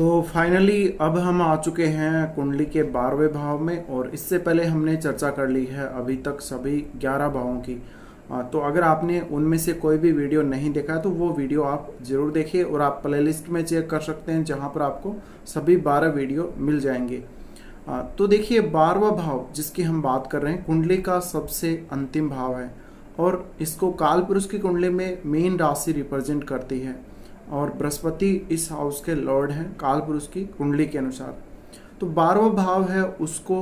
तो फाइनली अब हम आ चुके हैं कुंडली के 12वें भाव में। और इससे पहले हमने चर्चा कर ली है अभी तक सभी 11 भावों की। तो अगर आपने उनमें से कोई भी वीडियो नहीं देखा है तो वो वीडियो आप ज़रूर देखिए और आप प्लेलिस्ट में चेक कर सकते हैं जहां पर आपको सभी 12 वीडियो मिल जाएंगे। तो देखिए 12वां भाव जिसकी हम बात कर रहे हैं कुंडली का सबसे अंतिम भाव है और इसको काल पुरुष की कुंडली में मीन राशि रिप्रेजेंट करती है और बृहस्पति इस हाउस के लॉर्ड हैं काल पुरुष की कुंडली के अनुसार। तो 12वां भाव है उसको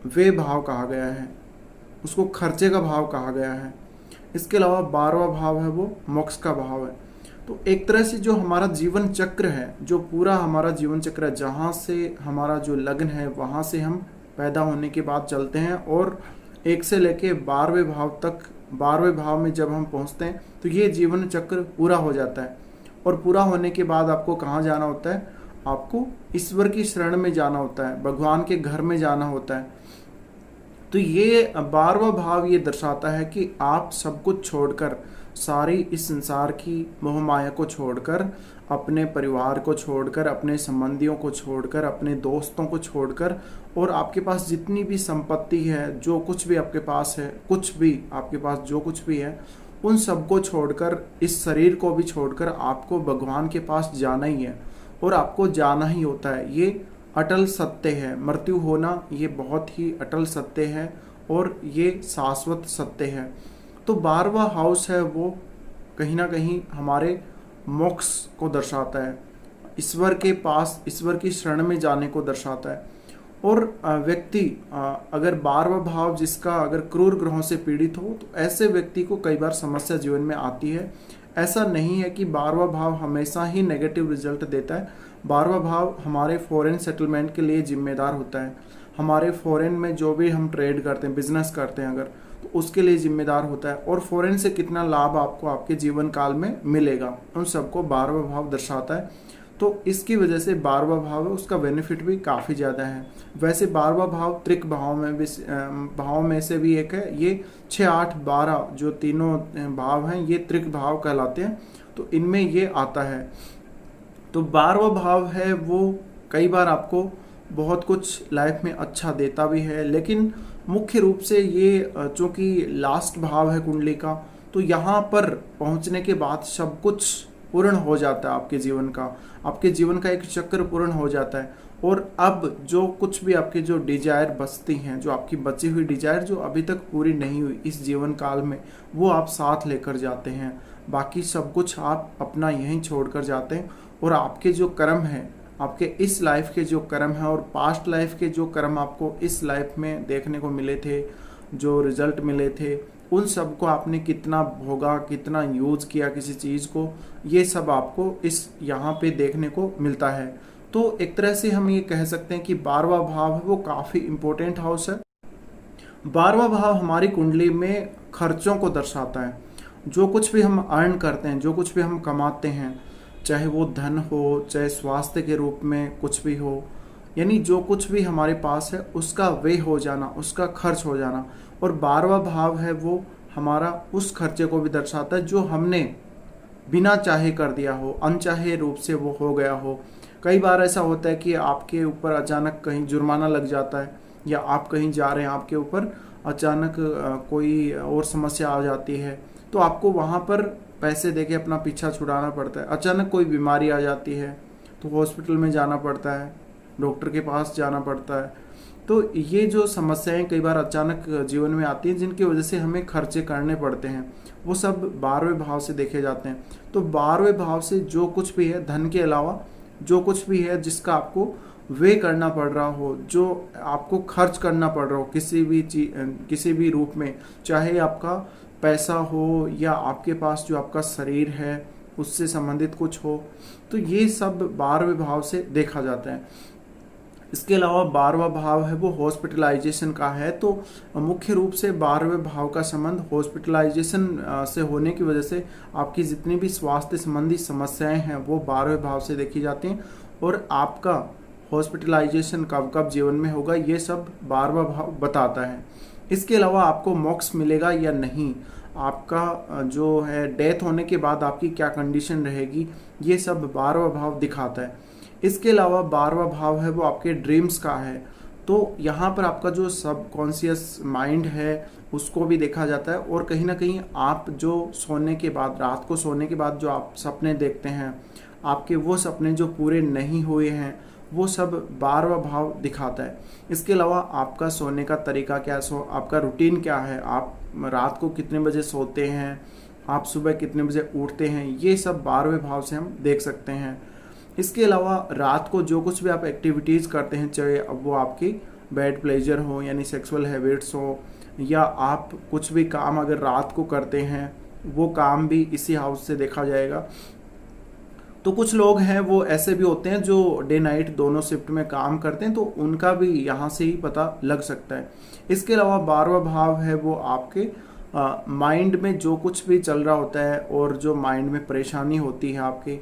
वे भाव कहा गया है, उसको खर्चे का भाव कहा गया है। इसके अलावा 12वां भाव है वो मोक्ष का भाव है। तो एक तरह से जो हमारा जीवन चक्र है, जो पूरा हमारा जीवन चक्र है, जहाँ से हमारा जो लग्न है वहाँ से हम पैदा होने के बाद चलते हैं और 1 से लेके 12वें भाव तक, 12वें भाव में जब हम पहुँचते हैं तो ये जीवन चक्र पूरा हो जाता है। और पूरा होने के बाद आपको कहाँ जाना होता है? आपको ईश्वर की शरण में जाना होता है, भगवान के घर में जाना होता है। तो ये 12वां भाव ये दर्शाता है कि आप सब कुछ छोड़कर, सारी इस संसार की मोह माया को छोड़कर, अपने परिवार को छोड़कर, अपने संबंधियों को छोड़कर, अपने दोस्तों को छोड़कर और आपके पास जितनी भी संपत्ति है, जो कुछ भी आपके पास है, कुछ भी आपके पास जो कुछ भी है, उन सबको छोड़कर, इस शरीर को भी छोड़कर आपको भगवान के पास जाना ही है और आपको जाना ही होता है। ये अटल सत्य है। मृत्यु होना ये बहुत ही अटल सत्य है और ये शाश्वत सत्य है। तो 12वां हाउस है वो कहीं ना कहीं हमारे मोक्ष को दर्शाता है, ईश्वर के पास, ईश्वर की शरण में जाने को दर्शाता है। और व्यक्ति अगर 12वां भाव जिसका अगर क्रूर ग्रहों से पीड़ित हो तो ऐसे व्यक्ति को कई बार समस्या जीवन में आती है। ऐसा नहीं है कि 12वां भाव हमेशा ही नेगेटिव रिजल्ट देता है। 12वां भाव हमारे फॉरेन सेटलमेंट के लिए जिम्मेदार होता है। हमारे फॉरेन में जो भी हम ट्रेड करते हैं, बिजनेस करते हैं अगर, तो उसके लिए जिम्मेदार होता है। और फॉरेन से कितना लाभ आपको आपके जीवन काल में मिलेगा, उन सबको 12वां भाव दर्शाता है। तो इसकी वजह से 12वां भाव है उसका बेनिफिट भी काफ़ी ज़्यादा है। वैसे 12वां भाव त्रिक भाव में से भी एक है। ये 6, 8, 12 जो तीनों भाव हैं ये त्रिक भाव कहलाते हैं। तो इनमें ये आता है। तो 12वां भाव है वो कई बार आपको बहुत कुछ लाइफ में अच्छा देता भी है, लेकिन मुख्य रूप से ये चूँकि लास्ट भाव है कुंडली का, तो यहाँ पर पहुँचने के बाद सब कुछ पूर्ण हो जाता है। आपके जीवन का एक चक्र पूर्ण हो जाता है। और अब जो कुछ भी आपके जो डिजायर बचती हैं, जो आपकी बची हुई डिजायर जो अभी तक पूरी नहीं हुई इस जीवन काल में, वो आप साथ लेकर जाते हैं। बाकी सब कुछ आप अपना यहीं छोड़कर जाते हैं और आपके जो कर्म हैं, आपके इस लाइफ के जो कर्म हैं और पास्ट लाइफ के जो कर्म आपको इस लाइफ में देखने को मिले थे, जो रिजल्ट मिले थे, उन सब को आपने कितना भोगा, कितना यूज किया किसी चीज़ को, ये सब आपको इस यहाँ पे देखने को मिलता है। तो एक तरह से हम ये कह सकते हैं कि 12वां भाव है वो काफ़ी इम्पोर्टेंट हाउस है। 12वां भाव हमारी कुंडली में खर्चों को दर्शाता है। जो कुछ भी हम अर्न करते हैं, जो कुछ भी हम कमाते हैं, चाहे वो धन हो, चाहे स्वास्थ्य के रूप में कुछ भी हो, यानी जो कुछ भी हमारे पास है उसका व्यय हो जाना, उसका खर्च हो जाना। और 12वां भाव है वो हमारा उस खर्चे को भी दर्शाता है जो हमने बिना चाहे कर दिया हो, अनचाहे रूप से वो हो गया हो। कई बार ऐसा होता है कि आपके ऊपर अचानक कहीं जुर्माना लग जाता है, या आप कहीं जा रहे हैं, आपके ऊपर अचानक कोई और समस्या आ जाती है, तो आपको वहाँ पर पैसे देके अपना पीछा छुड़ाना पड़ता है। अचानक कोई बीमारी आ जाती है तो हॉस्पिटल में जाना पड़ता है, डॉक्टर के पास जाना पड़ता है। तो ये जो समस्याएं कई बार अचानक जीवन में आती हैं जिनकी वजह से हमें खर्चे करने पड़ते हैं, वो सब 12वें भाव से देखे जाते हैं। तो 12वें भाव से जो कुछ भी है, धन के अलावा जो कुछ भी है जिसका आपको व्यय करना पड़ रहा हो, जो आपको खर्च करना पड़ रहा हो किसी भी रूप में, चाहे आपका पैसा हो या आपके पास जो आपका शरीर है उससे संबंधित कुछ हो, तो ये सब 12वें भाव से देखा जाता है। इसके अलावा 12वां भाव है वो हॉस्पिटलाइजेशन का है। तो मुख्य रूप से 12वें भाव का संबंध हॉस्पिटलाइजेशन से होने की वजह से आपकी जितनी भी स्वास्थ्य संबंधी समस्याएं हैं वो 12वें भाव से देखी जाती हैं। और आपका हॉस्पिटलाइजेशन कब कब जीवन में होगा ये सब 12वां भाव बताता है। इसके अलावा आपको मोक्ष मिलेगा या नहीं, आपका जो है डेथ होने के बाद आपकी क्या कंडीशन रहेगी, ये सब 12वां भाव दिखाता है। इसके अलावा 12वां भाव है वो आपके ड्रीम्स का है, तो यहाँ पर आपका जो सबकॉन्शियस माइंड है उसको भी देखा जाता है। और कहीं ना कहीं आप जो सोने के बाद, रात को सोने के बाद जो आप सपने देखते हैं, आपके वो सपने जो पूरे नहीं हुए हैं, वो सब 12वां भाव दिखाता है। इसके अलावा आपका सोने का तरीका क्या है, आपका रूटीन क्या है, आप रात को कितने बजे सोते हैं, आप सुबह कितने बजे उठते हैं, ये सब 12वें भाव से हम देख सकते हैं। इसके अलावा रात को जो कुछ भी आप एक्टिविटीज़ करते हैं, चाहे अब वो आपकी बैड प्लेजर हो यानी सेक्सुअल हैबिट्स हो, या आप कुछ भी काम अगर रात को करते हैं वो काम भी इसी हाउस से देखा जाएगा। तो कुछ लोग हैं वो ऐसे भी होते हैं जो डे नाइट दोनों शिफ्ट में काम करते हैं, तो उनका भी यहाँ से ही पता लग सकता है। इसके अलावा 12वां भाव है वो आपके माइंड में जो कुछ भी चल रहा होता है और जो माइंड में परेशानी होती है आपके,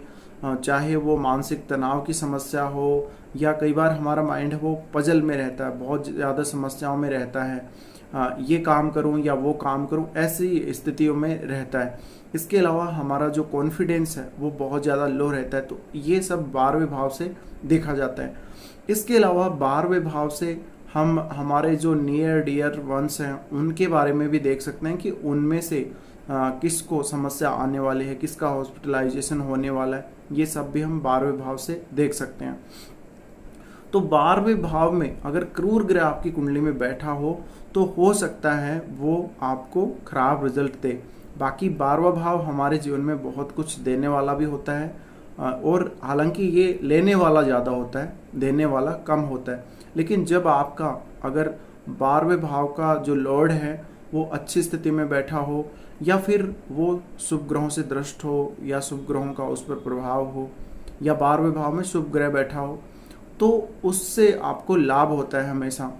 चाहे वो मानसिक तनाव की समस्या हो या कई बार हमारा माइंड है वो पजल में रहता है, बहुत ज़्यादा समस्याओं में रहता है, ये काम करूं या वो काम करूं, ऐसी स्थितियों में रहता है। इसके अलावा हमारा जो कॉन्फिडेंस है वो बहुत ज़्यादा लो रहता है, तो ये सब 12वें भाव से देखा जाता है। इसके अलावा 12वें भाव से हम हमारे जो नियर डियर वंस हैं उनके बारे में भी देख सकते हैं कि उनमें से किसको समस्या आने वाली है, किसका हॉस्पिटलाइजेशन होने वाला है, ये सब भी हम 12वें भाव से देख सकते हैं। तो 12वें भाव में अगर क्रूर ग्रह आपकी कुंडली में बैठा हो तो हो सकता है वो आपको खराब रिजल्ट दे। बाकी 12वां भाव हमारे जीवन में बहुत कुछ देने वाला भी होता है, और हालांकि ये लेने वाला ज़्यादा होता है, देने वाला कम होता है। लेकिन जब आपका अगर 12वें भाव का जो लॉर्ड है वो अच्छी स्थिति में बैठा हो, या फिर वो शुभ ग्रहों से दृष्ट हो, या शुभ ग्रहों का उस पर प्रभाव हो, या 12वें भाव में शुभ ग्रह बैठा हो, तो उससे आपको लाभ होता है हमेशा।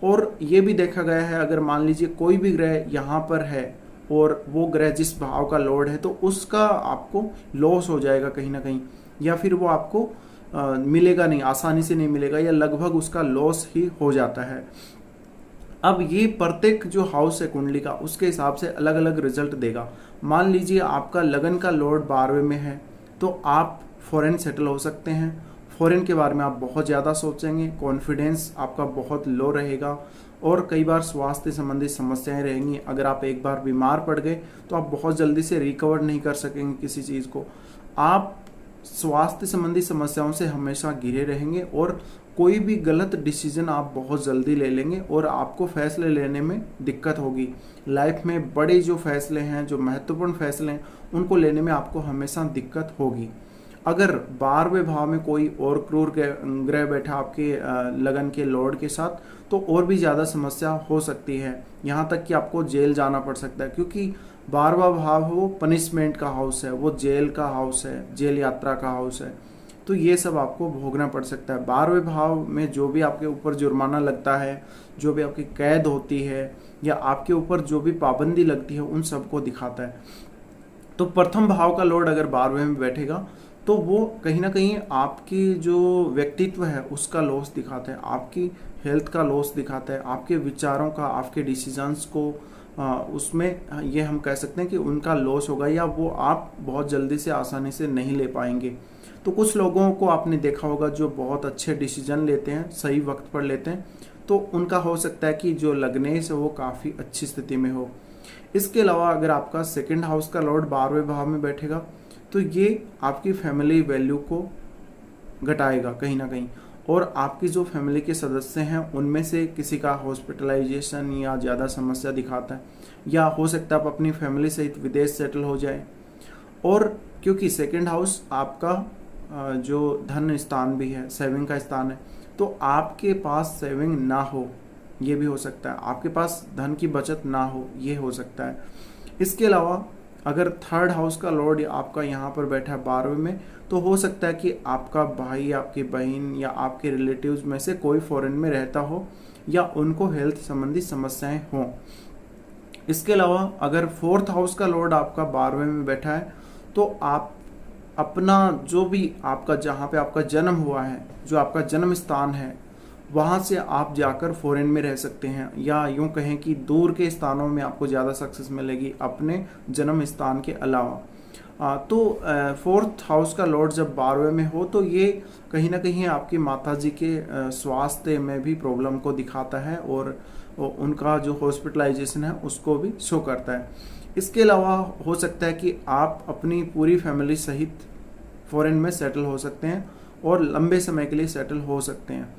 और ये भी देखा गया है अगर मान लीजिए कोई भी ग्रह यहाँ पर है और वो ग्रह जिस भाव का लॉर्ड है, तो उसका आपको लॉस हो जाएगा कहीं ना कहीं, या फिर वो आपको मिलेगा नहीं, आसानी से नहीं मिलेगा, या लगभग उसका लॉस ही हो जाता है। अब ये प्रत्येक जो हाउस है कुंडली का उसके हिसाब से अलग अलग रिजल्ट देगा। मान लीजिए आपका लगन का लॉर्ड 12वें में है तो आप फॉरेन सेटल हो सकते हैं। फॉरेन के बारे में आप बहुत ज़्यादा सोचेंगे, कॉन्फिडेंस आपका बहुत लो रहेगा, और कई बार स्वास्थ्य संबंधी समस्याएं रहेंगी। अगर आप एक बार बीमार पड़ गए तो आप बहुत जल्दी से रिकवर नहीं कर सकेंगे किसी चीज़ को। आप स्वास्थ्य संबंधी समस्याओं से हमेशा घिरे रहेंगे, और कोई भी गलत डिसीजन आप बहुत जल्दी ले लेंगे और आपको फैसले लेने में दिक्कत होगी। लाइफ में बड़े जो फैसले हैं, जो महत्वपूर्ण फैसले हैं, उनको लेने में आपको हमेशा दिक्कत होगी। अगर 12वें भाव में कोई और क्रूर ग्रह बैठा आपके लगन के लॉर्ड के साथ, तो और भी ज़्यादा समस्या हो सकती है, यहाँ तक कि आपको जेल जाना पड़ सकता है, क्योंकि 12वां भाव वो पनिशमेंट का हाउस है, वो जेल का हाउस है, जेल यात्रा का हाउस है। तो ये सब आपको भोगना पड़ सकता है। 12वें भाव में जो भी आपके ऊपर जुर्माना लगता है, जो भी आपकी कैद होती है, या आपके ऊपर जो भी पाबंदी लगती है, उन सबको दिखाता है। तो प्रथम भाव का लॉर्ड अगर 12वें में बैठेगा तो वो कहीं ना कहीं आपकी जो व्यक्तित्व है उसका लॉस दिखाता है, आपकी हेल्थ का लॉस दिखाता है, आपके विचारों का, आपके डिसीजंस को उसमें ये हम कह सकते हैं कि उनका लॉस होगा, या वो आप बहुत जल्दी से आसानी से नहीं ले पाएंगे। तो कुछ लोगों को आपने देखा होगा जो बहुत अच्छे डिसीजन लेते हैं, सही वक्त पर लेते हैं, तो उनका हो सकता है कि जो लग्नेश है वो काफ़ी अच्छी स्थिति में हो। इसके अलावा अगर आपका सेकंड हाउस का लॉर्ड 12वें भाव में बैठेगा तो ये आपकी फैमिली वैल्यू को घटाएगा कहीं ना कहीं, और आपकी जो फैमिली के सदस्य हैं उनमें से किसी का हॉस्पिटलाइजेशन या ज़्यादा समस्या दिखाता है, या हो सकता है आप अपनी फैमिली सहित विदेश सेटल हो जाए। और क्योंकि सेकंड हाउस आपका जो धन स्थान भी है, सेविंग का स्थान है, तो आपके पास सेविंग ना हो ये भी हो सकता है, आपके पास धन की बचत ना हो ये हो सकता है। इसके अलावा अगर थर्ड हाउस का लॉर्ड आपका यहाँ पर बैठा है 12वें में, तो हो सकता है कि आपका भाई, आपकी बहन या आपके रिलेटिव्स में से कोई फॉरेन में रहता हो, या उनको हेल्थ संबंधी समस्याएं हों। इसके अलावा अगर फोर्थ हाउस का लॉर्ड आपका 12वें में बैठा है तो आप अपना जो भी आपका, जहाँ पे आपका जन्म हुआ है, जो आपका जन्म स्थान है, वहाँ से आप जाकर फॉरेन में रह सकते हैं, या यूँ कहें कि दूर के स्थानों में आपको ज़्यादा सक्सेस मिलेगी अपने जन्म स्थान के अलावा। तो फोर्थ हाउस का लॉर्ड जब 12वें में हो तो ये कहीं ना कहीं आपकी माता जी के स्वास्थ्य में भी प्रॉब्लम को दिखाता है, और उनका जो हॉस्पिटलाइजेशन है उसको भी शो करता है। इसके अलावा हो सकता है कि आप अपनी पूरी फैमिली सहित फॉरेन में सेटल हो सकते हैं और लंबे समय के लिए सेटल हो सकते हैं।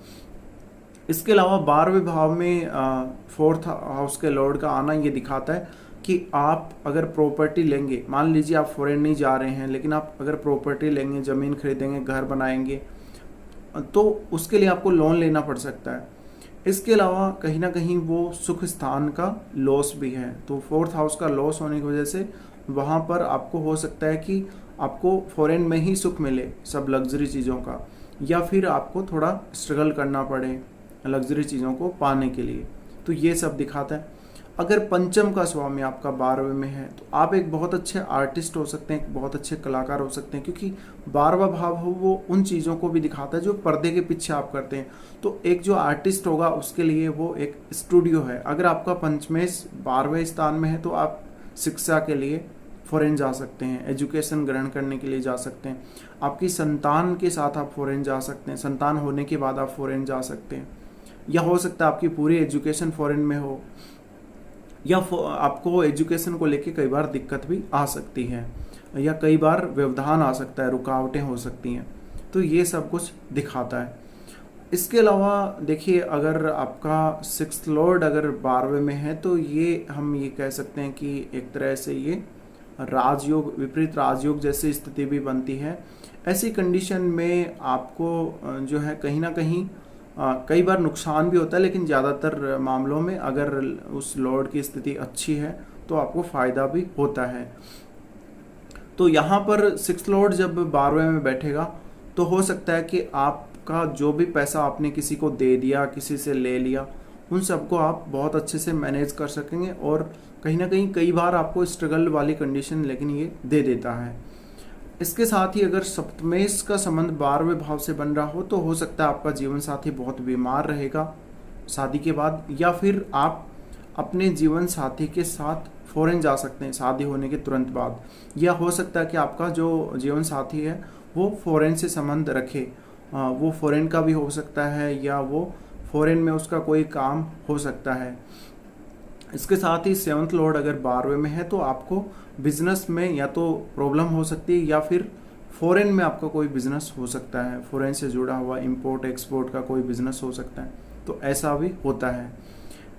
इसके अलावा 12वें भाव में फोर्थ हाउस के लॉर्ड का आना ये दिखाता है कि आप अगर प्रॉपर्टी लेंगे, मान लीजिए आप फॉरेन नहीं जा रहे हैं लेकिन आप अगर प्रॉपर्टी लेंगे, ज़मीन खरीदेंगे, घर बनाएंगे, तो उसके लिए आपको लोन लेना पड़ सकता है। इसके अलावा कहीं ना कहीं वो सुख स्थान का लॉस भी है, तो फोर्थ हाउस का लॉस होने की वजह से वहाँ पर आपको हो सकता है कि आपको फॉरेन में ही सुख मिले सब लग्जरी चीज़ों का, या फिर आपको थोड़ा स्ट्रगल करना पड़े लग्जरी चीज़ों को पाने के लिए। तो ये सब दिखाता है। अगर पंचम का स्वामी आपका 12वें में है तो आप एक बहुत अच्छे आर्टिस्ट हो सकते हैं, एक बहुत अच्छे कलाकार हो सकते हैं, क्योंकि 12वां भाव हो वो उन चीज़ों को भी दिखाता है जो पर्दे के पीछे आप करते हैं। तो एक जो आर्टिस्ट होगा उसके लिए वो एक स्टूडियो है। अगर आपका पंचमेश 12वें स्थान में है तो आप शिक्षा के लिए फॉरेन जा सकते हैं, एजुकेशन ग्रहण करने के लिए जा सकते हैं, आपकी संतान के साथ आप फॉरेन जा सकते हैं, संतान होने के बाद आप फॉरेन जा सकते हैं, या हो सकता है आपकी पूरी एजुकेशन फॉरेन में हो, या आपको एजुकेशन को लेके कई बार दिक्कत भी आ सकती है, या कई बार व्यवधान आ सकता है, रुकावटें हो सकती हैं। तो ये सब कुछ दिखाता है। इसके अलावा देखिए, अगर आपका सिक्स्थ लॉर्ड अगर 12वें में है तो ये हम ये कह सकते हैं कि एक तरह से ये राजयोग, विपरीत राजयोग जैसी स्थिति भी बनती है। ऐसी कंडीशन में आपको जो है कहीं ना कहीं कई बार नुकसान भी होता है, लेकिन ज़्यादातर मामलों में अगर उस लॉर्ड की स्थिति अच्छी है तो आपको फ़ायदा भी होता है। तो यहाँ पर सिक्स्थ लॉर्ड जब 12वें में बैठेगा तो हो सकता है कि आपका जो भी पैसा आपने किसी को दे दिया, किसी से ले लिया, उन सबको आप बहुत अच्छे से मैनेज कर सकेंगे, और कहीं ना कहीं कई बार आपको स्ट्रगल वाली कंडीशन लेकिन ये दे देता है। इसके साथ ही अगर सप्तमेश का संबंध 12वें भाव से बन रहा हो तो हो सकता है आपका जीवन साथी बहुत बीमार रहेगा शादी के बाद, या फिर आप अपने जीवन साथी के साथ फॉरेन जा सकते हैं शादी होने के तुरंत बाद, या हो सकता है कि आपका जो जीवन साथी है वो फॉरेन से संबंध रखे, वो फॉरेन का भी हो सकता है, या वो फॉरेन में उसका कोई काम हो सकता है। इसके साथ ही सेवंथ लॉर्ड अगर 12वें में है तो आपको बिजनेस में या तो प्रॉब्लम हो सकती है, या फिर फॉरेन में आपका कोई बिजनेस हो सकता है, फॉरेन से जुड़ा हुआ इंपोर्ट एक्सपोर्ट का कोई बिजनेस हो सकता है, तो ऐसा भी होता है।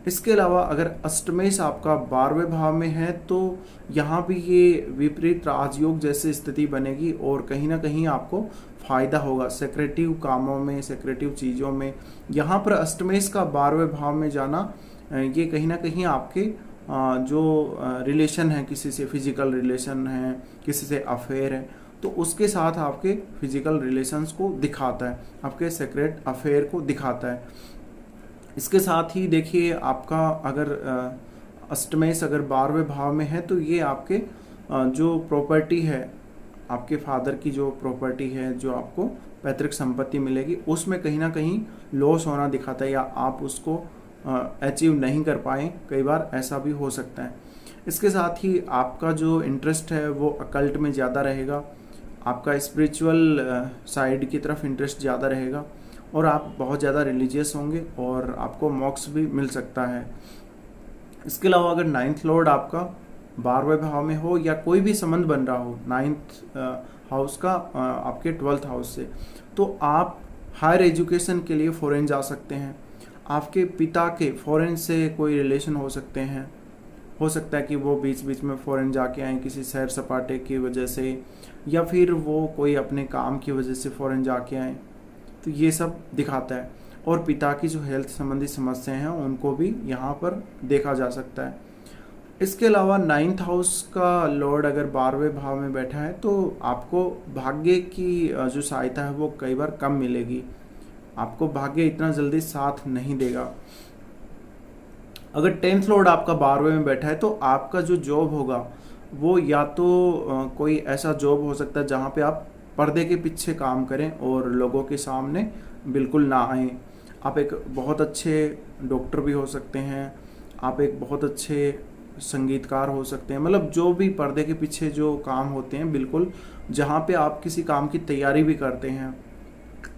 इसके अलावा अगर अष्टमेश आपका 12वें भाव में है तो यहाँ भी ये विपरीत राजयोग जैसी स्थिति बनेगी, और कहीं ना कहीं आपको फायदा होगा सेक्रेटिव कामों में, सेक्रेटिव चीज़ों में। यहाँ पर अष्टमेश का 12वें भाव में जाना ये कहीं ना कहीं आपके जो रिलेशन है, किसी से फिजिकल रिलेशन है, किसी से अफेयर है, तो उसके साथ आपके फिजिकल रिलेशंस को दिखाता है, आपके सेक्रेट अफेयर को दिखाता है। इसके साथ ही देखिए, आपका अगर अष्टमेश अगर 12वें भाव में है तो ये आपके जो प्रॉपर्टी है, आपके फादर की जो प्रॉपर्टी है, जो आपको पैतृक संपत्ति मिलेगी, उसमें कहीं ना कहीं लॉस होना दिखाता है, या आप उसको अचीव नहीं कर पाए, कई बार ऐसा भी हो सकता है। इसके साथ ही आपका जो इंटरेस्ट है वो अकल्ट में ज़्यादा रहेगा, आपका स्पिरिचुअल साइड की तरफ इंटरेस्ट ज़्यादा रहेगा, और आप बहुत ज़्यादा रिलीजियस होंगे, और आपको मोक्ष भी मिल सकता है। इसके अलावा अगर नाइन्थ लॉर्ड आपका 12वें भाव में हो, या कोई भी संबंध बन रहा हो नाइन्थ हाउस का आपके 12th हाउस से, तो आप हायर एजुकेशन के लिए फॉरेन जा सकते हैं। आपके पिता के फॉरेन से कोई रिलेशन हो सकते हैं, हो सकता है कि वो बीच बीच में फॉरेन जाके आए किसी सैर सपाटे की वजह से, या फिर वो कोई अपने काम की वजह से फॉरेन जाके आए, तो ये सब दिखाता है। और पिता की जो हेल्थ संबंधी समस्याएं हैं उनको भी यहाँ पर देखा जा सकता है। इसके अलावा 9th हाउस का लॉर्ड अगर 12वें भाव में बैठा है तो आपको भाग्य की जो सहायता है वो कई बार कम मिलेगी, आपको भाग्य इतना जल्दी साथ नहीं देगा। अगर 10th लॉर्ड आपका 12वें में बैठा है तो आपका जो जॉब होगा वो या तो कोई ऐसा जॉब हो सकता है जहाँ पे आप पर्दे के पीछे काम करें और लोगों के सामने बिल्कुल ना आए। आप एक बहुत अच्छे डॉक्टर भी हो सकते हैं, आप एक बहुत अच्छे संगीतकार हो सकते हैं, मतलब जो भी पर्दे के पीछे जो काम होते हैं, बिल्कुल जहाँ पे आप किसी काम की तैयारी भी करते हैं,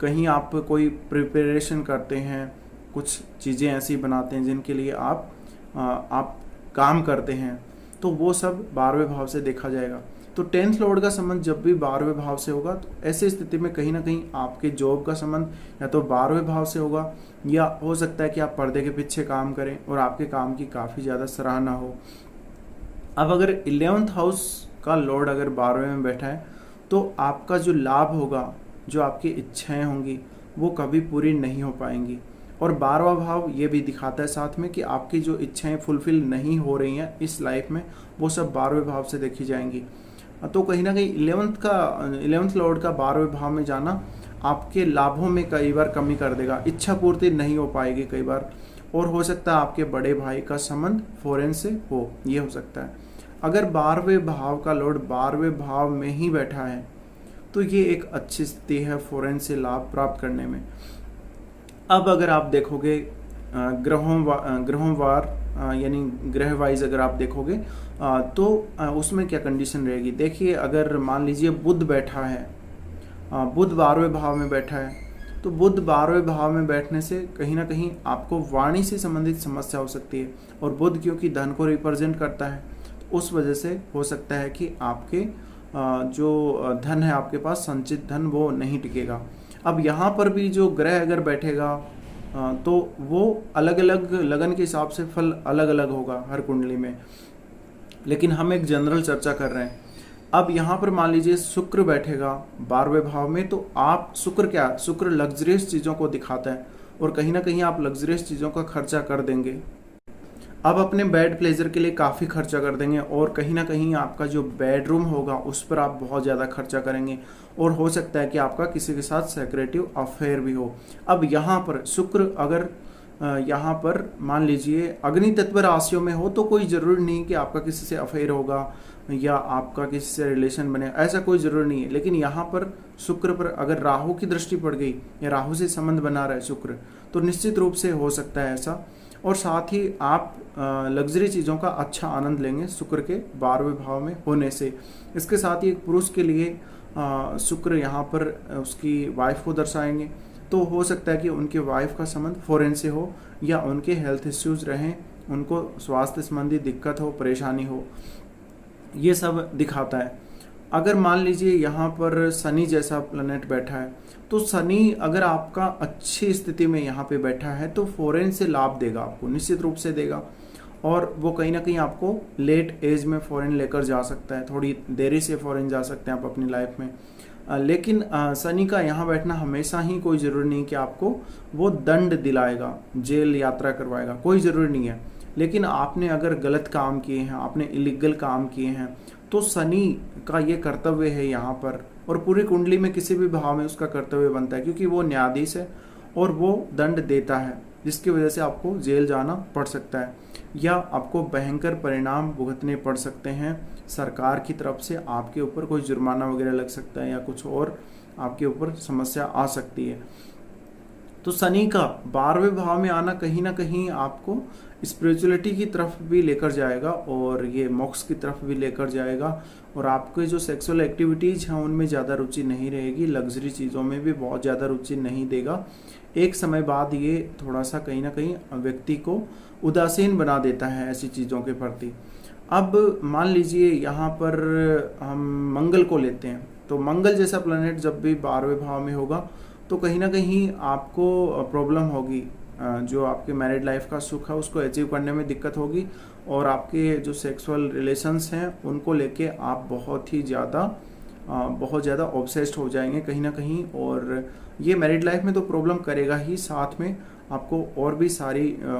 कहीं आप कोई प्रिपरेशन करते हैं, कुछ चीज़ें ऐसी बनाते हैं जिनके लिए आप काम करते हैं, तो वो सब 12वें भाव से देखा जाएगा। तो 10th लॉर्ड का संबंध जब भी 12वें भाव से होगा, तो ऐसी स्थिति में कहीं ना कहीं आपके जॉब का संबंध या तो 12वें भाव से होगा, या हो सकता है कि आप पर्दे के पीछे काम करें और आपके काम की काफ़ी ज़्यादा सराहना हो। अब अगर 11th हाउस का लॉर्ड अगर 12वें में बैठा है, तो आपका जो लाभ होगा, जो आपकी इच्छाएं होंगी, वो कभी पूरी नहीं हो पाएंगी। और 12वां भाव ये भी दिखाता है साथ में कि आपकी जो इच्छाएं फुलफिल नहीं हो रही हैं इस लाइफ में, वो सब 12वें भाव से देखी जाएंगी। तो कहीं ना कहीं 11th लॉर्ड का 12वें भाव में जाना आपके लाभों में कई बार कमी कर देगा, इच्छा पूर्ति नहीं हो पाएगी कई बार, और हो सकता है आपके बड़े भाई का संबंध फॉरेन से हो, ये हो सकता है। अगर 12वें भाव का लॉर्ड 12वें भाव में ही बैठा है, तो ये एक अच्छी स्थिति है फॉरेन से लाभ प्राप्त करने में। अब अगर आप देखोगे ग्रहों वार यानी ग्रह वाइज अगर आप देखोगे तो उसमें क्या कंडीशन रहेगी। देखिए, अगर मान लीजिए बुध बैठा है, बुध 12वें भाव में बैठा है, तो बुध 12वें भाव में बैठने से कहीं ना कहीं आपको वाणी से संबंधित समस्या हो सकती है। और बुध क्योंकि धन को रिप्रेजेंट करता है, तो उस वजह से हो सकता है कि आपके जो धन है आपके पास संचित धन वो नहीं टिकेगा। अब यहाँ पर भी जो ग्रह अगर बैठेगा तो वो अलग अलग लगन के हिसाब से फल अलग अलग होगा हर कुंडली में, लेकिन हम एक जनरल चर्चा कर रहे हैं। अब यहाँ पर मान लीजिए शुक्र बैठेगा 12वें भाव में, तो आप शुक्र लग्जरियस चीज़ों को दिखाता है, और कहीं ना कहीं आप लग्जरियस चीज़ों का खर्चा कर देंगे। अब अपने बेड प्लेजर के लिए काफ़ी खर्चा कर देंगे, और कहीं ना कहीं आपका जो बेडरूम होगा उस पर आप बहुत ज़्यादा खर्चा करेंगे, और हो सकता है कि आपका किसी के साथ सेक्रेटिव अफेयर भी हो। अब यहाँ पर शुक्र अगर यहाँ पर मान लीजिए अग्नि तत्व राशियों में हो, तो कोई ज़रूरी नहीं कि आपका किसी से अफेयर होगा या आपका किसी से रिलेशन बने, ऐसा कोई ज़रूरी नहीं है। लेकिन यहाँ पर शुक्र पर अगर राहु की दृष्टि पड़ गई या राहु से संबंध बना रहा है शुक्र, तो निश्चित रूप से हो सकता है ऐसा। और साथ ही आप लग्जरी चीज़ों का अच्छा आनंद लेंगे शुक्र के 12वें भाव में होने से। इसके साथ ही एक पुरुष के लिए शुक्र यहाँ पर उसकी वाइफ को दर्शाएंगे, तो हो सकता है कि उनके वाइफ का संबंध फॉरेन से हो, या उनके हेल्थ इश्यूज रहें, उनको स्वास्थ्य संबंधी दिक्कत हो, परेशानी हो, ये सब दिखाता है। अगर मान लीजिए यहाँ पर शनि जैसा प्लैनेट बैठा है, तो शनि अगर आपका अच्छी स्थिति में यहाँ पे बैठा है, तो फॉरेन से लाभ देगा आपको, निश्चित रूप से देगा। और वो कहीं ना कहीं आपको लेट एज में फॉरेन लेकर जा सकता है, थोड़ी देरी से फॉरेन जा सकते हैं आप अपनी लाइफ में। लेकिन शनि का यहाँ बैठना हमेशा ही कोई ज़रूरी नहीं कि आपको वो दंड दिलाएगा, जेल यात्रा करवाएगा, कोई ज़रूरी नहीं है। लेकिन आपने अगर गलत काम किए हैं, आपने इलीगल काम किए हैं, तो शनि का ये कर्तव्य है यहाँ पर, और पूरी कुंडली में किसी भी भाव में उसका कर्तव्य बनता है, क्योंकि वो न्यायाधीश है और वो दंड देता है, जिसकी वजह से आपको जेल जाना पड़ सकता है, या आपको भयंकर परिणाम भुगतने पड़ सकते हैं। सरकार की तरफ से आपके ऊपर कोई जुर्माना वगैरह लग सकता है, या कुछ और आपके ऊपर समस्या आ सकती है। तो शनि का 12वें भाव में आना कहीं ना कहीं आपको स्पिरिचुअलिटी की तरफ भी लेकर जाएगा, और ये मोक्ष की तरफ भी लेकर जाएगा, और आपके जो सेक्सुअल एक्टिविटीज़ हैं उनमें ज़्यादा रुचि नहीं रहेगी, लग्जरी चीज़ों में भी बहुत ज़्यादा रुचि नहीं देगा। एक समय बाद ये थोड़ा सा कहीं ना कहीं व्यक्ति को उदासीन बना देता है ऐसी चीज़ों के प्रति। अब मान लीजिए यहाँ पर हम मंगल को लेते हैं, तो मंगल जैसा प्लैनेट जब भी 12वें भाव में होगा, तो कहीं ना कहीं आपको प्रॉब्लम होगी, जो आपके मैरिड लाइफ का सुख है उसको अचीव करने में दिक्कत होगी, और आपके जो सेक्सुअल रिलेशंस हैं उनको लेके आप बहुत ज़्यादा ऑब्सेस्ड हो जाएंगे कहीं ना कहीं, और ये मैरिड लाइफ में तो प्रॉब्लम करेगा ही, साथ में आपको और भी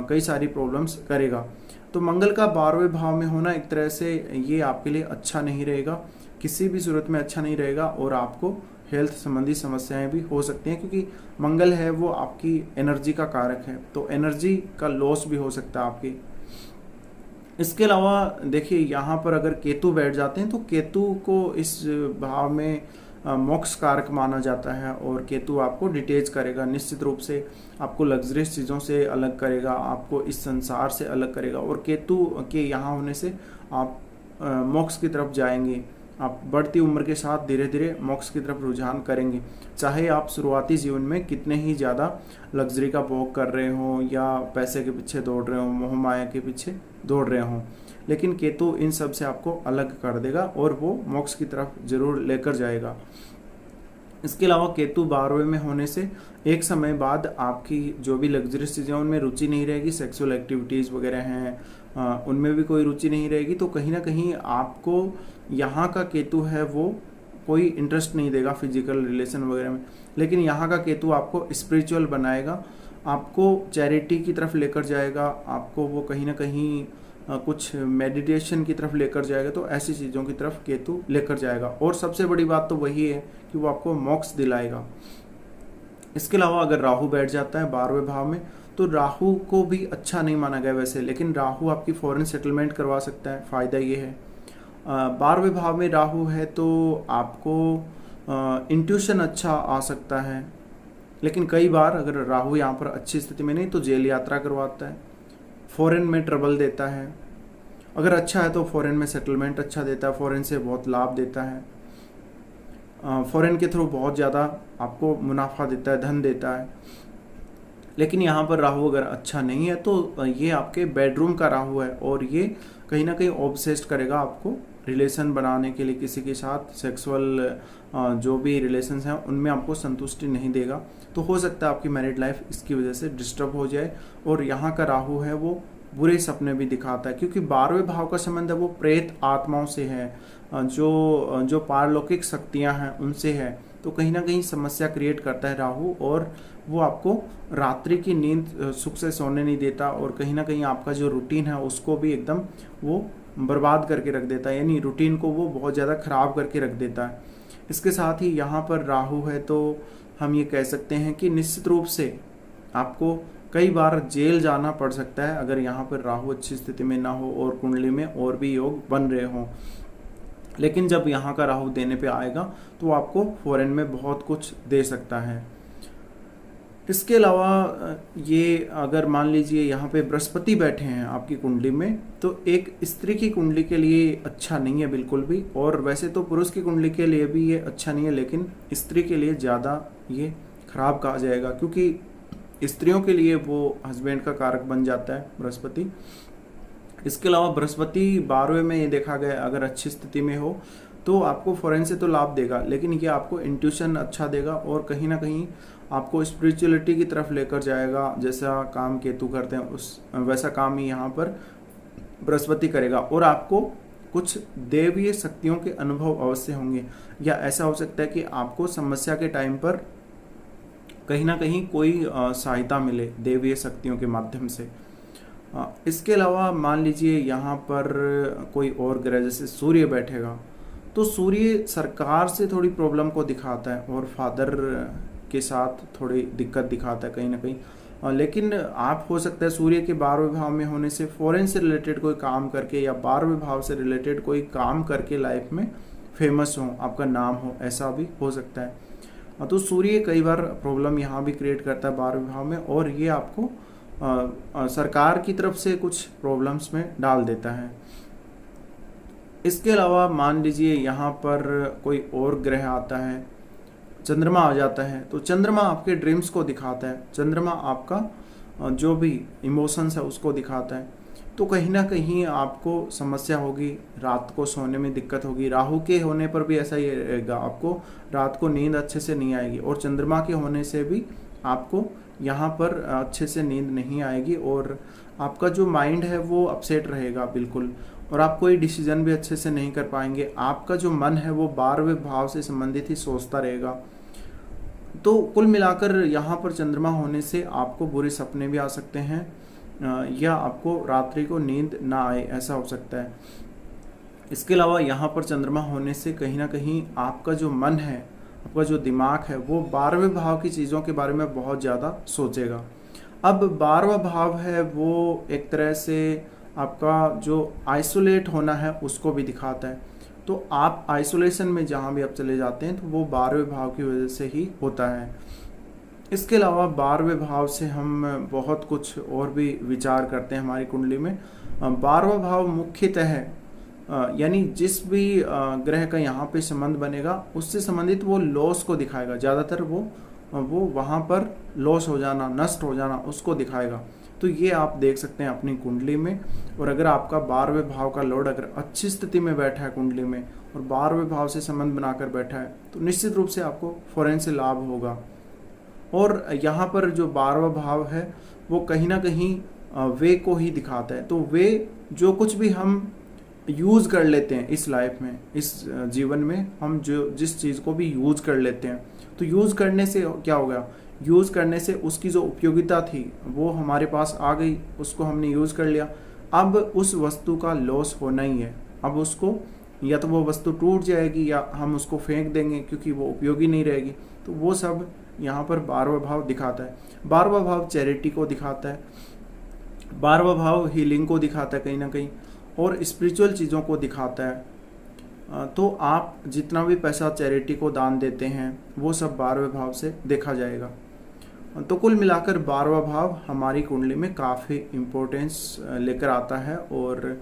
कई सारी प्रॉब्लम्स करेगा। तो मंगल का 12वें भाव में होना एक तरह से ये आपके लिए अच्छा नहीं रहेगा, किसी भी सूरत में अच्छा नहीं रहेगा, और आपको हेल्थ संबंधी समस्याएं भी हो सकती हैं, क्योंकि मंगल है वो आपकी एनर्जी का कारक है, तो एनर्जी का लॉस भी हो सकता है आपकी। इसके अलावा देखिए यहाँ पर अगर केतु बैठ जाते हैं, तो केतु को इस भाव में मोक्ष कारक माना जाता है और केतु आपको डिटेच करेगा, निश्चित रूप से आपको लग्जरियस चीज़ों से अलग करेगा, आपको इस संसार से अलग करेगा। और केतु के यहाँ होने से आप मोक्ष की तरफ जाएंगे, आप बढ़ती उम्र के साथ धीरे धीरे मोक्ष की तरफ रुझान करेंगे। चाहे आप शुरुआती जीवन में कितने ही ज़्यादा लग्जरी का भोग कर रहे हो या पैसे के पीछे दौड़ रहे हो, मोह माया के पीछे दौड़ रहे हो, लेकिन केतु इन सब से आपको अलग कर देगा और वो मोक्ष की तरफ जरूर लेकर जाएगा। इसके अलावा केतु 12वें में होने से एक समय बाद आपकी जो भी लग्जरियस चीज़ें उनमें रुचि नहीं रहेगी, सेक्सुअल एक्टिविटीज़ वगैरह हैं उनमें भी कोई रुचि नहीं रहेगी। तो कहीं ना कहीं आपको यहाँ का केतु है वो कोई इंटरेस्ट नहीं देगा फिजिकल रिलेशन वगैरह में, लेकिन यहाँ का केतु आपको स्पिरिचुअल बनाएगा, आपको चैरिटी की तरफ लेकर जाएगा, आपको वो कहीं ना कहीं कुछ मेडिटेशन की तरफ लेकर जाएगा। तो ऐसी चीज़ों की तरफ केतु लेकर जाएगा और सबसे बड़ी बात तो वही है कि वो आपको मोक्ष दिलाएगा। इसके अलावा अगर राहु बैठ जाता है 12वें भाव में, तो राहु को भी अच्छा नहीं माना गया वैसे, लेकिन राहु आपकी फॉरेन सेटलमेंट करवा सकता है। फ़ायदा ये है 12वें भाव में राहु है तो आपको इंट्यूशन अच्छा आ सकता है, लेकिन कई बार अगर राहु यहाँ पर अच्छी स्थिति में नहीं तो जेल यात्रा करवाता है, फॉरेन में ट्रबल देता है। अगर अच्छा है तो फॉरेन में सेटलमेंट अच्छा देता है, फॉरेन से बहुत लाभ देता है, फॉरेन के थ्रू बहुत ज़्यादा आपको मुनाफा देता है, धन देता है। लेकिन यहाँ पर राहु अगर अच्छा नहीं है तो ये आपके बेडरूम का राहु है और ये कहीं ना कहीं ऑब्सेस्ड करेगा आपको रिलेशन बनाने के लिए, किसी के साथ सेक्सुअल जो भी रिलेशंस हैं उनमें आपको संतुष्टि नहीं देगा। तो हो सकता है आपकी मैरिड लाइफ इसकी वजह से डिस्टर्ब हो जाए। और यहाँ का राहु है वो बुरे सपने भी दिखाता है, क्योंकि 12वें भाव का संबंध है वो प्रेत आत्माओं से है, जो पारलौकिक शक्तियाँ हैं उनसे है। तो कहीं ना कहीं समस्या क्रिएट करता है राहु, और वो आपको रात्रि की नींद सुख से सोने नहीं देता, और कहीं ना कहीं आपका जो रूटीन है उसको भी एकदम वो बर्बाद करके रख देता है, यानी रूटीन को वो बहुत ज़्यादा ख़राब करके रख देता है। इसके साथ ही यहाँ पर राहु है तो हम ये कह सकते हैं कि निश्चित रूप से आपको कई बार जेल जाना पड़ सकता है अगर यहाँ पर राहु अच्छी स्थिति में ना हो और कुंडली में और भी योग बन रहे हों। लेकिन जब यहाँ का राहु देने पे आएगा तो आपको फॉरेन में बहुत कुछ दे सकता है। इसके अलावा ये अगर मान लीजिए यहाँ पे बृहस्पति बैठे हैं आपकी कुंडली में, तो एक स्त्री की कुंडली के लिए अच्छा नहीं है बिल्कुल भी, और वैसे तो पुरुष की कुंडली के लिए भी ये अच्छा नहीं है, लेकिन स्त्री के लिए ज़्यादा ये खराब कहा जाएगा, क्योंकि स्त्रियों के लिए वो हस्बैंड का कारक बन जाता है बृहस्पति। इसके अलावा बृहस्पति 12वें में ये देखा गया अगर अच्छी स्थिति में हो तो आपको फॉरेन से तो लाभ देगा, लेकिन ये आपको इंट्यूशन अच्छा देगा और कहीं ना कहीं आपको स्पिरिचुअलिटी की तरफ लेकर जाएगा। जैसा काम केतु करते हैं उस वैसा काम ही यहाँ पर बृहस्पति करेगा, और आपको कुछ देवीय शक्तियों के अनुभव अवश्य होंगे, या ऐसा हो सकता है कि आपको समस्या के टाइम पर कहीं ना कहीं कोई सहायता मिले देवीय शक्तियों के माध्यम से। इसके अलावा मान लीजिए यहाँ पर कोई और ग्रह जैसे सूर्य बैठेगा, तो सूर्य सरकार से थोड़ी प्रॉब्लम को दिखाता है और फादर के साथ थोड़ी दिक्कत दिखाता है कहीं ना कहीं। लेकिन आप हो सकता है सूर्य के 12वें भाव में होने से फॉरेन से रिलेटेड कोई काम करके या 12वें भाव से रिलेटेड कोई काम करके लाइफ में फेमस हो, आपका नाम हो, ऐसा भी हो सकता है। तो सूर्य कई बार प्रॉब्लम यहाँ भी क्रिएट करता है 12वें भाव में, और ये आपको सरकार की तरफ से कुछ प्रॉब्लम्स में डाल देता है। इसके अलावा मान लीजिए यहाँ पर कोई और ग्रह आता है, चंद्रमा आ जाता है, तो चंद्रमा आपके ड्रीम्स को दिखाता है, चंद्रमा आपका जो भी इमोशंस है उसको दिखाता है। तो कहीं ना कहीं आपको समस्या होगी, रात को सोने में दिक्कत होगी। राहु के होने पर भी ऐसा ही रहेगा, आपको रात को नींद अच्छे से नहीं आएगी, और चंद्रमा के होने से भी आपको यहाँ पर अच्छे से नींद नहीं आएगी, और आपका जो माइंड है वो अपसेट रहेगा बिल्कुल, और आप कोई डिसीजन भी अच्छे से नहीं कर पाएंगे। आपका जो मन है वो 12वें भाव से संबंधित ही सोचता रहेगा। तो कुल मिलाकर यहाँ पर चंद्रमा होने से आपको बुरे सपने भी आ सकते हैं, या आपको रात्रि को नींद ना आए, ऐसा हो सकता है। इसके अलावा यहाँ पर चंद्रमा होने से कहीं ना कहीं आपका जो मन है, आपका जो दिमाग है वो 12वें भाव की चीज़ों के बारे में बहुत ज़्यादा सोचेगा। अब 12वां भाव है वो एक तरह से आपका जो आइसोलेट होना है उसको भी दिखाता है, तो आप आइसोलेशन में जहाँ भी आप चले जाते हैं तो वो 12वें भाव की वजह से ही होता है। इसके अलावा 12वें भाव से हम बहुत कुछ और भी विचार करते हैं हमारी कुंडली में। 12वां भाव मुख्यतः यानी जिस भी ग्रह का यहाँ पे संबंध बनेगा उससे संबंधित वो लॉस को दिखाएगा। ज़्यादातर वो वहाँ पर लॉस हो जाना, नष्ट हो जाना उसको दिखाएगा। तो ये आप देख सकते हैं अपनी कुंडली में। और अगर आपका 12वें भाव का लॉर्ड अगर अच्छी स्थिति में बैठा है कुंडली में और 12वें भाव से संबंध बनाकर बैठा है तो निश्चित रूप से आपको फॉरेन से लाभ होगा। और यहाँ पर जो 12वां भाव है वो कहीं ना कहीं वे को ही दिखाता है। तो वे जो कुछ भी हम यूज़ कर लेते हैं इस लाइफ में, इस जीवन में हम जो जिस चीज़ को भी यूज़ कर लेते हैं तो यूज़ करने से क्या होगा, यूज़ करने से उसकी जो उपयोगिता थी वो हमारे पास आ गई, उसको हमने यूज़ कर लिया। अब उस वस्तु का लॉस होना ही है। अब उसको या तो वो वस्तु टूट जाएगी या हम उसको फेंक देंगे क्योंकि वो उपयोगी नहीं रहेगी। तो वो सब यहाँ पर 12वां भाव दिखाता है। 12वां भाव चैरिटी को दिखाता है, 12वां भाव हीलिंग को दिखाता है कहीं ना कहीं, और स्पिरिचुअल चीज़ों को दिखाता है। तो आप जितना भी पैसा चैरिटी को दान देते हैं वो सब 12वें भाव से देखा जाएगा। तो कुल मिलाकर 12वां भाव हमारी कुंडली में काफ़ी इम्पोर्टेंस लेकर आता है। और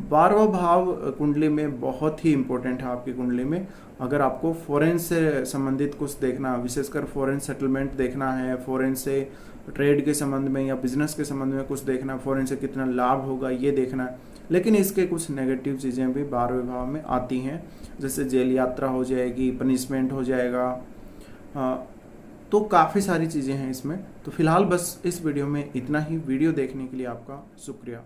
12वां भाव कुंडली में बहुत ही इम्पोर्टेंट है आपकी कुंडली में। अगर आपको फॉरेन से संबंधित कुछ देखना, विशेषकर फॉरेन सेटलमेंट देखना है, फॉरेन से ट्रेड के संबंध में या बिजनेस के संबंध में कुछ देखना, फॉरेन से कितना लाभ होगा ये देखना है, लेकिन इसके कुछ नेगेटिव चीज़ें भी 12वें भाव में आती हैं, जैसे जेल यात्रा हो जाएगी, पनिशमेंट हो जाएगा। तो काफ़ी सारी चीज़ें हैं इसमें। तो फिलहाल बस इस वीडियो में इतना ही। वीडियो देखने के लिए आपका शुक्रिया।